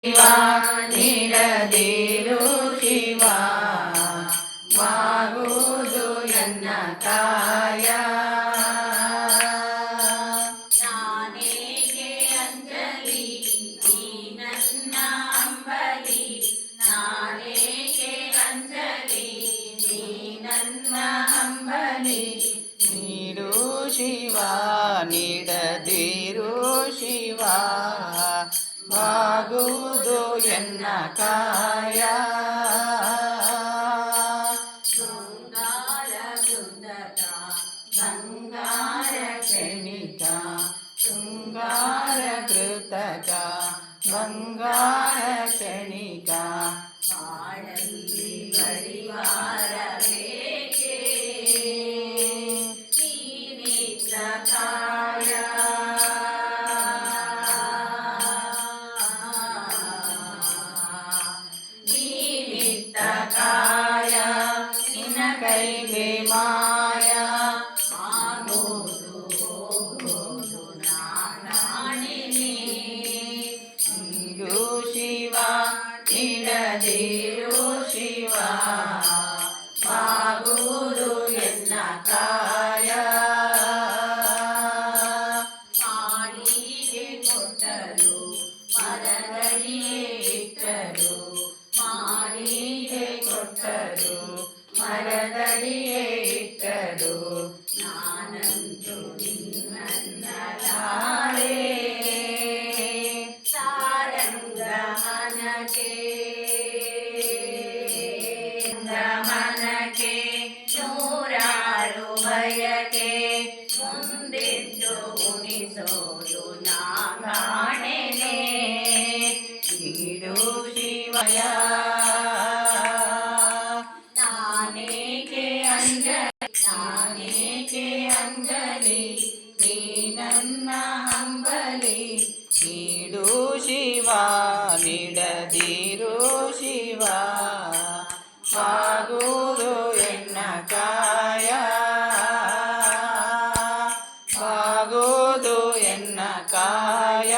ಶಿವ ನೀಡದಿರು ಶಿವ ಮಾಗುವುದು ಎನ್ನ ಕಾಯ ನಾನೇಕೆ ಅಂಜಲಿ ನೀ ನನ್ನ ಅಂಬಲಿ ನಾನೇಕೆ ಅಂಜಲಿ ನೀ ನನ್ನ ಅಂಬಲಿ ನೀಡು ಶಿವ ನೀಡದಿರು ಶಿವ ಬಾಗುವುದು ಎನ್ನ ಕಾಯ ಶೃಂಗಾರ ಕೃತಕ ಬಂಗಾರ ಕ್ಷಣಿಕ ಶೃಂಗಾರ ಕೃತಕ ಬಂಗಾರ ಕ್ಷಣಿಕ ಬಾಳಲ್ಲಿ ಬಡಿವಾರ ಬೇಕೆ ನೀನಿದ್ದ ಕಾಯ ನೀನಿದ್ದ ಕಾಯ ನಿನ್ನ ಕೈಲಿ ಮಾಯ ಆಗೋದು ಹೋಗೋದು ನಾನಾಣಿನಿ ನೀಡು ಶಿವ ನೀಡದಿರು ಶಿವ ಬಾಗುವುದು ಎನ್ನ ಕಾಯ ಮಾಡಿಗೆ ಕೊಟ್ಟರು ಮರಗಳಿಗೆ ಇಟ್ಟರು ಮಾಡಿಗೆ ಕೊಟ್ಟರು ಮರದಡಿಯೇ ಇಟ್ಟರು ನಾನಂತೂ ನಿನ್ನ ತಾಳೆ ಸಾರಂಗ ಮನಕೆ ಮನಕೆ ನೂರಾರು ಬಯಕೆ ಮುಂದಿಟ್ಟು ಉಣಿಸೋದು ನಾ ಕಾಣೆನೆ ನೀಡು ಶಿವಯ ನಾನೇಕೆ ಅಂಜಲಿ ನಾನೇಕೆ ಅಂಜಲಿ ನೀ ನನ್ನ ಅಂಬಲಿ ನೀಡು ಶಿವ ನೀಡದಿರು ಶಿವ ಬಾಗುವುದು ಎನ್ನ ಕಾಯ ಬಾಗುವುದು ಎನ್ನ ಕಾಯ